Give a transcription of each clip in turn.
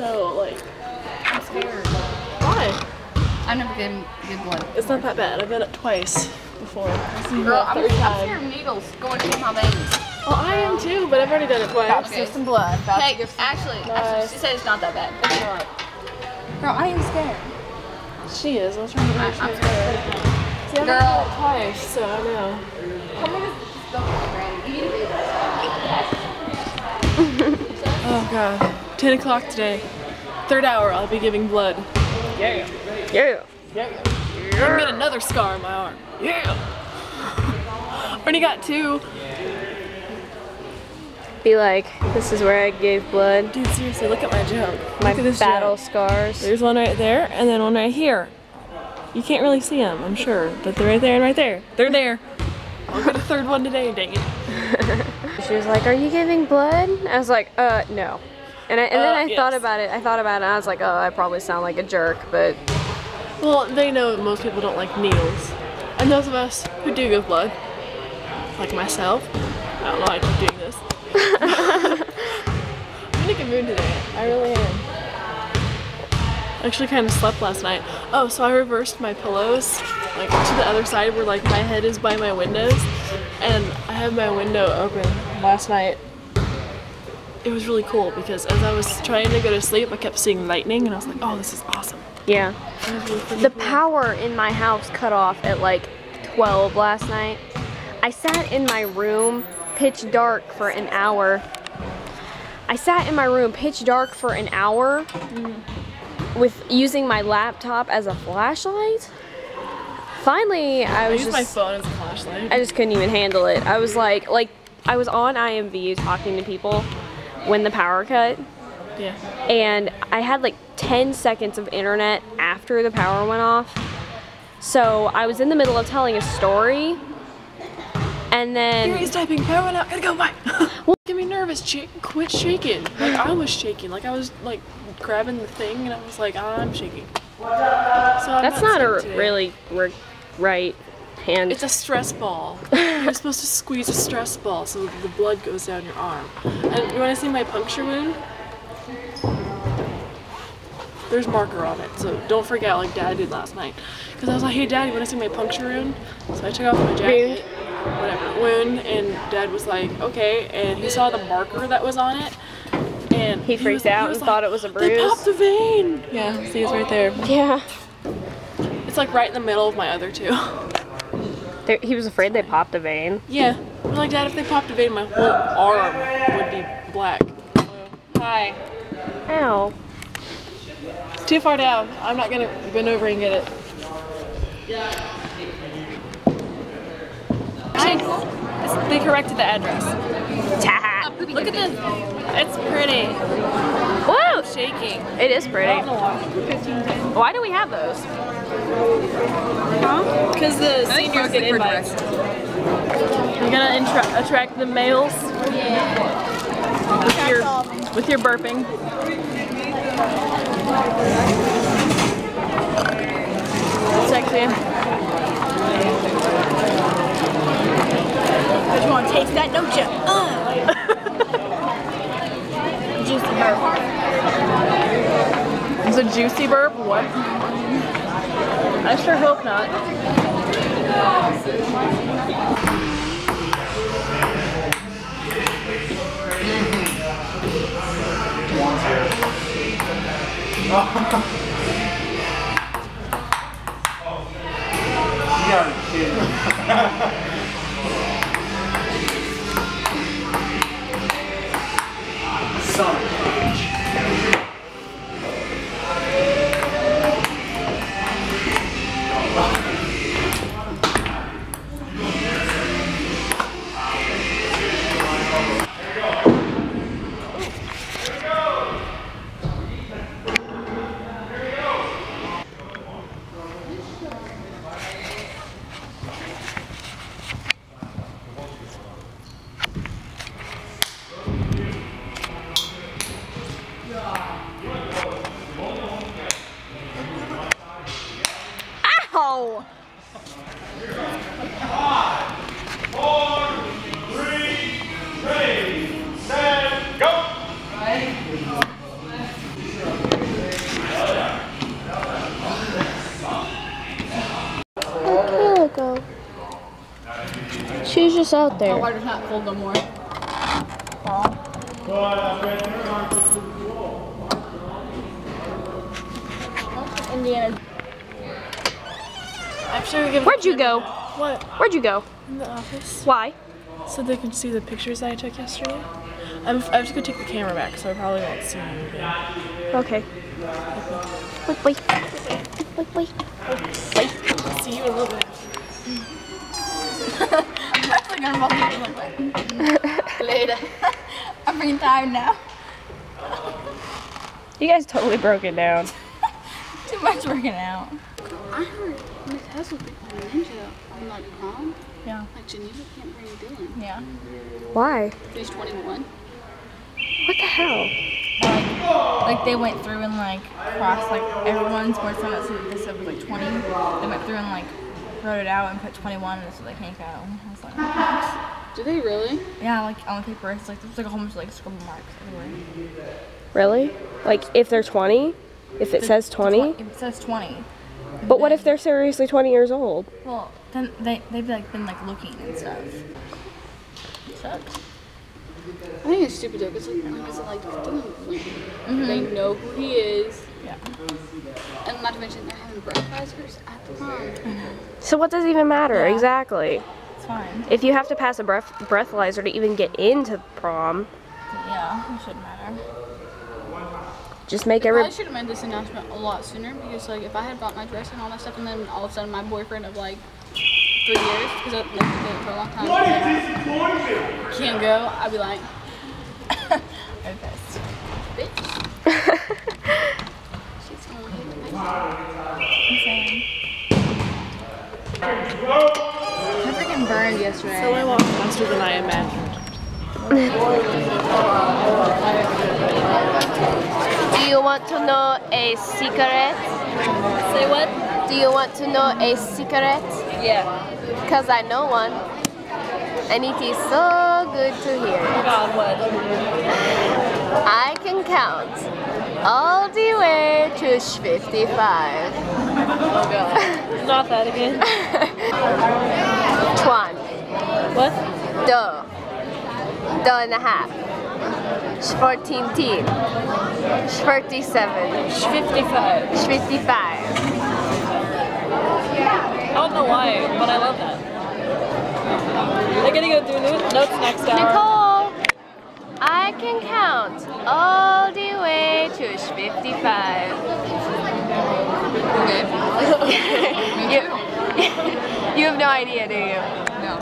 So, like, I'm scared. why? I've never given blood. It's not that bad. I've done it twice before. This is Girl, my I'm third scared time. of needles going through my veins. Well, I am too, but I've already done it twice. Okay. Some blood. Hey, actually, she said it's not that bad. It's not. Girl, I ain't scared. She is. I was trying to I'm reassure her. scared. See, I've Girl. done it twice, so I know. Oh god. 10 o'clock today. Third hour, I'll be giving blood. Yeah. Yeah. Yeah. I'm gonna get another scar on my arm. Yeah. Already got 2. Be like, this is where I gave blood. Dude, seriously, look at my jump. My Look at this battle jump. scars. There's one right there, and then one right here. You can't really see them, I'm sure, but they're right there and right there. They're there. I'll get a third one today, dang it. She was like, are you giving blood? I was like, no. And then I yes. thought about it, and I was like, oh, I probably sound like a jerk, but... Well, they know most people don't like needles. And those of us who do give blood, like myself, I don't know how I keep doing this. I'm in a good mood today. I really am. I actually kind of slept last night. Oh, so I reversed my pillows, like to the other side where like my head is by my windows, and I had my window open last night. It was really cool because as I was trying to go to sleep, I kept seeing lightning, and I was like, oh, this is awesome. Yeah. It was really freaking The cool. power in my house cut off at like 12 last night. I sat in my room, pitch dark, for an hour. I sat in my room, pitch dark, for an hour with using my laptop as a flashlight. Finally, I was used my phone as a flashlight. I just couldn't even handle it. I was like I was on IMV talking to people when the power cut. Yeah. And I had like 10 seconds of internet after the power went off. So I was in the middle of telling a story, and then... Here he's typing, power went out, gotta go, bye. Well, get me nervous, quit shaking. Like I was shaking, like I was like grabbing the thing and I was like, I'm shaking. So I'm That's not a sick today. really right hand. It's a stress ball. You're supposed to squeeze a stress ball so the blood goes down your arm. And you wanna see my puncture wound? There's marker on it, so don't forget like Dad did last night. Because I was like, hey Dad, you wanna see my puncture wound? So I took off my jacket, wound, and Dad was like, okay, and he saw the marker that was on it, and He freaked out and thought it was a They bruise. popped a vein! Yeah, see, it's right there. Yeah. It's like right in the middle of my other 2. He was afraid they popped a vein. Yeah. I was like, Dad, if they popped a vein, my whole arm would be black. Hi. Ow. It's too far down. I'm not gonna bend over and get it. Actually, they corrected the address. Look at this. It's pretty. Whoa! It's shaking. It is pretty. Why do we have those? Because the seniors get invites. You're gonna attract the males with your burping. Sexy. But you want to taste that, don't you? Juicy burp. It's a juicy burp? What? I sure hope not. You gotta be kidding. Son of a bitch. Ow! 5, 4, 3, ready, set, go! She's just out The there. water's not cold no more. Indiana. I'm sure we give Where'd you go? What? Where'd you go? In the office. Why? So they can see the pictures I took yesterday. I have to go take the camera back, so I probably won't see you again. Okay. Wait, wait. Wait, wait. See you in a little bit. Later. I'm freaking tired now. You guys totally broke it down. Too much working out. I heard Miss Hess was playing Ninja on like prom. Yeah. Like Geneva can't bring Dylan. Yeah. Why? He's 21. What the hell? Like they went through and like crossed like everyone's sports one that said this was like 20. They went through and like wrote it out and put 21 and so they can't go. I was like, Do they really? yeah, like on the paper it's like there's like a whole bunch of like scribble marks everywhere. Really? Like if they're 20? If it says 20? If it says 20. But what if they're seriously 20 years old? Well, then they've like been like looking and stuff. Sucks. I think it's stupid though, because like, is it like Dylan win? They know who he is. Yeah. And not to mention they're having breakfasters at the prom. So what does it even matter? Yeah. Exactly. It's fine. If you have to pass a breathalyzer to even get into prom, Yeah, it shouldn't matter. just make I every... probably should have made this announcement a lot sooner because like if I had bought my dress and all that stuff and then all of a sudden my boyfriend of like 3 years, because I've been dating for a long time, What is this going to? can't go, I'd be like, I'm pissed. bitch. She's gonna hate me. I'm saying. I freaking burned yesterday. So I walked faster than I imagined. Do you want to know a secret? Say what? Do you want to know a secret? Yeah. Because I know one. And it is so good to hear. God, what? I can count all the way to 55. Oh God. Not that again. Twan. What? Do. Do and a half. 14 teen. 47. 55. 55. I don't know why, but I love that. They're gonna go do notes next hour. Nicole, I can count all the way to 55. You have no idea, do you? No.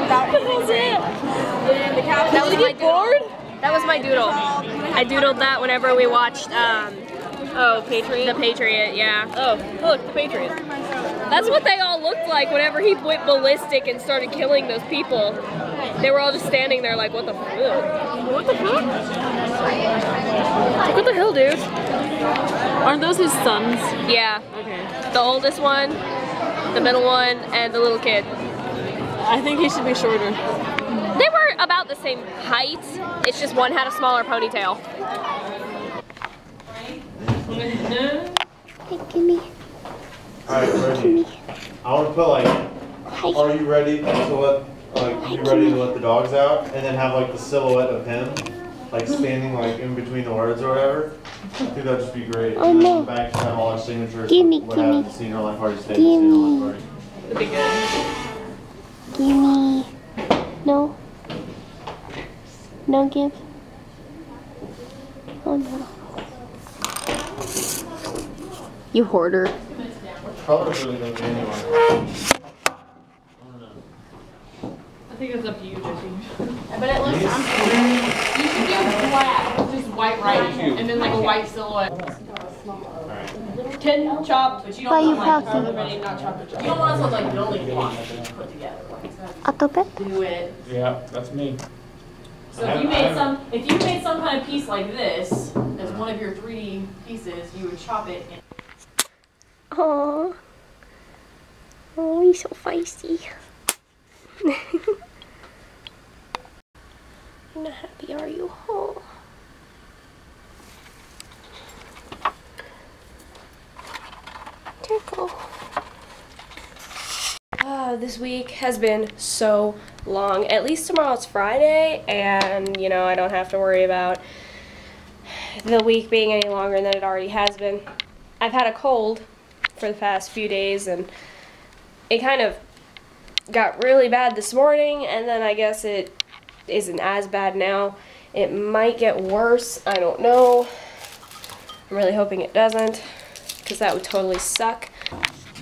That was it. That was my Bored? That was my doodle. I doodled that whenever we watched Oh, Patriot? The Patriot, yeah. Oh, look, the Patriot. That's what they all looked like whenever he went ballistic and started killing those people. They were all just standing there like, what the fuck? What the fuck? What the hell, dude? Aren't those his sons? Yeah. Okay. The oldest one, the middle one, and the little kid. I think he should be shorter. They were about the same height. It's just one had a smaller ponytail. Alright, ready. I want to put like, are you ready to let, you ready to let the dogs out? And then have like the silhouette of him, like standing like in between the words or whatever. I think that'd just be great. Oh, And then no. the back should have all our signatures. Gimme, what gimme. happened, senior life party, stay senior life party. That'd be good. Gimme. No. No give. Oh no. You hoarder. Colors really don't get anywhere. I think it's up to you, Jesse. But it looks, you should do black, just white writing, and then like a white silhouette. Ten chopped, but you Why don't you want like packing? everybody not chopped. You don't want us to like building blocks put together. Atopet? Do it. Yeah, that's me. So if you made some kind of piece like this as one of your 3D pieces, you would chop it. Aww. Oh, he's so feisty. You're not happy, are you? Oh. Turtle. this week has been so long. At least tomorrow it's Friday, and you know, I don't have to worry about the week being any longer than it already has been. I've had a cold for the past few days, and it kind of got really bad this morning, and then I guess it isn't as bad now. It might get worse, I don't know. I'm really hoping it doesn't, because that would totally suck.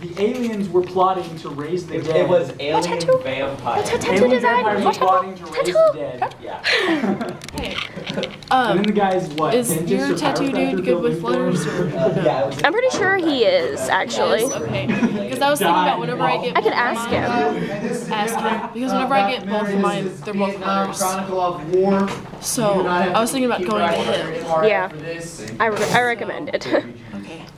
The aliens were plotting to raise the dead. It was alien vampires. Alien vampires were plotting to raise the dead. Yeah. Hey, And then the guy's what? is dentist your or tattoo dude good with flutters or Yeah, it was I'm pretty sure he is, actually. Yes, okay. Because I was thinking about whenever I get I could ask him. Ask him. Because whenever I get both of mine, they're both flutters. Chronicle of War. So I was thinking about going to him. Yeah, I recommend it. Okay.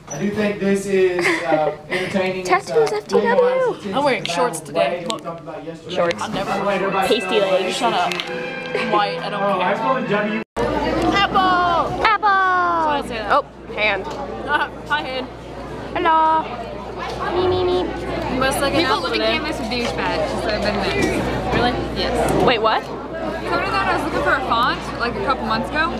I do think this is entertaining. Tattoos FTW. I'm wearing shorts today. Look, Shorts. I'll never wear Pasty legs. Shut up. I'm white. I don't I care. spelled W. Apple. Apple! I say that. Oh, hand. Hi, hand. Hello. Me, me, me. You must like an People apple living today. campus with douchebags, so I've been there. Really? Yes. Wait, what? Coda that I was looking for a font like a couple months ago,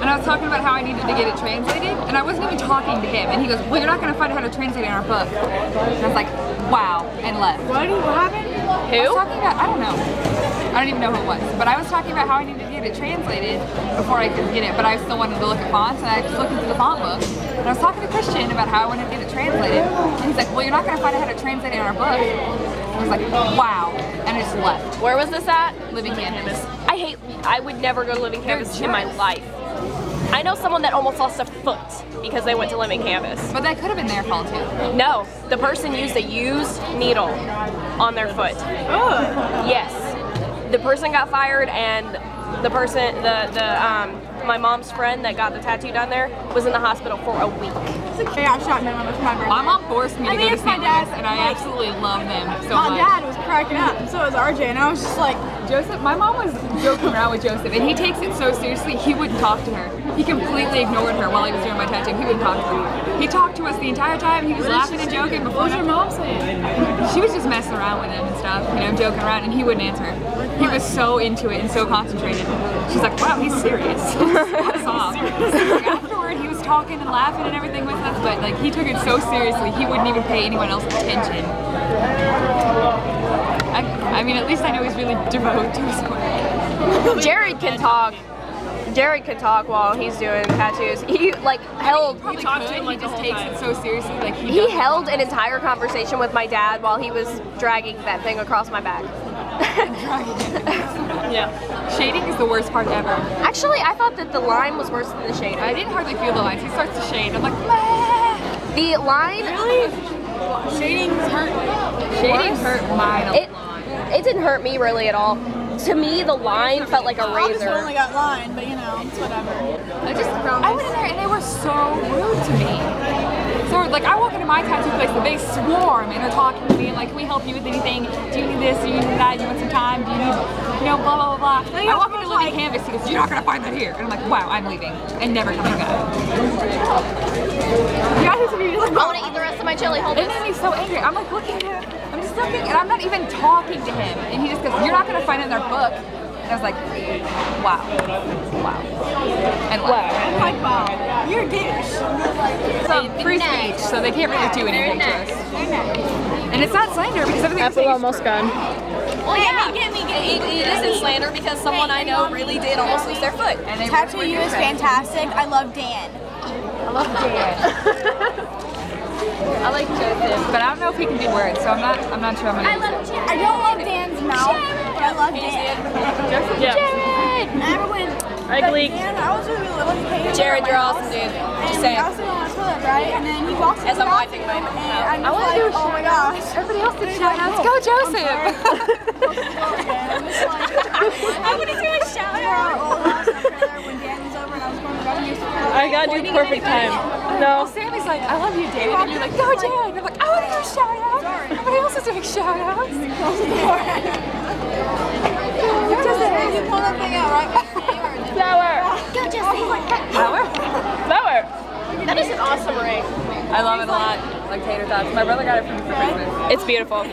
and I was talking about how I needed to get it translated, and I wasn't even talking to him, and he goes, well, you're not going to find out how to translate it in our book. And I was like, wow, and left. What happened? I was talking about, I don't know. I don't even know who it was, but I was talking about how I needed to get it translated before I could get it, but I still wanted to look at fonts, and I was looking through the font book, and I was talking to Christian about how I wanted to get it translated, and he's like, well, you're not going to find out how to translate it in our book. I was like, wow, and I just left. Where was this at? Living campus. I would never go to living campus in my life. I know someone that almost lost a foot because they went to living campus. But that could have been their fault too. No, the person used a used needle on their foot. Yes. The person got fired, and the person, my mom's friend that got the tattoo done there was in the hospital for a week. I shot my mom for my birthday. My mom forced me to go to St. Louis, and I absolutely love them so My much. dad was cracking up, and so was RJ, and I was just like, Joseph, my mom was joking around with Joseph, and he takes it so seriously, he wouldn't talk to her. He completely ignored her while he was doing my tattoo. He wouldn't talk to her. He talked to us the entire time. He was laughing and joking before. What was your mom saying? She was just messing around with him and stuff, you know, joking around, and he wouldn't answer her. He was so into it and so concentrated. She's like, wow, he's serious. What's off? Like, afterward, he was talking and laughing and everything with us, but like he took it so seriously, he wouldn't even pay anyone else attention. I mean, at least I know he's really devoted to his work. Jared can talk. Jared could talk while he's doing tattoos. He like held. He talked to him, he just takes it so seriously. Like He held an entire conversation with my dad while he was dragging that thing across my back. Yeah. Shading is the worst part ever. Actually, I thought that the line was worse than the shading. I didn't hardly feel the lines. He starts to shade. I'm like, meh. The line. Shading hurt. Shading hurt mine a lot. It didn't hurt me really at all. To me, the line felt like a I just razor. only got lined, but you know, it's whatever. I went in there and they were so rude to me. So like I walk into my tattoo place and they swarm and they're talking to me and like, can we help you with anything? Do you need this? Do you need that? Do you want some time? Do you need, you know, blah blah blah blah. I walk into living canvas, he goes, you're not gonna find that here. And I'm like, wow, I'm leaving and never coming back. I want to eat the rest of my chili. Hold It this. made me so angry. I'm like looking at him. I'm just looking and I'm not even talking to him. And he just goes, you're not gonna find it in their book. And I was like, wow. Wow. And wow. Like, wow, you're a douche. So free speech, so they can't really do anything to us. And it's not slander because everything Apple almost gone. Well, yeah, it isn't slander because someone I know really did almost lose their foot. And they Tattoo you is fantastic. I love Dan. I love Dan. I like Joseph, but I don't know if he can do words, so I'm not sure I'm gonna. I don't love Dan's mouth, but I love Dan. Joseph? Yeah. I remember when Gleek. Dan, I was really looking at Jared, you're awesome, dude. Just saying. I was sitting on the toilet, right? And then he walks in As I'm wiping my mouth. and I was like, oh my gosh. Everybody else did shout outs. Go, Joseph! I would do a shout out. When Dan was over and I was going to go I gotta do perfect time. No. Sammy's like, I love you, David. And you're like, go, Jared. And I'm like, I want to do a shout out. Everybody else is doing shout outs. You pull that thing out, right? Flower. Go, Jesse. Flower? Flower. That is an awesome ring. I love it a lot. like tater tots. My brother got it for me for Christmas. It's beautiful.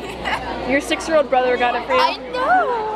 Your 6-year-old brother got it for you? I know.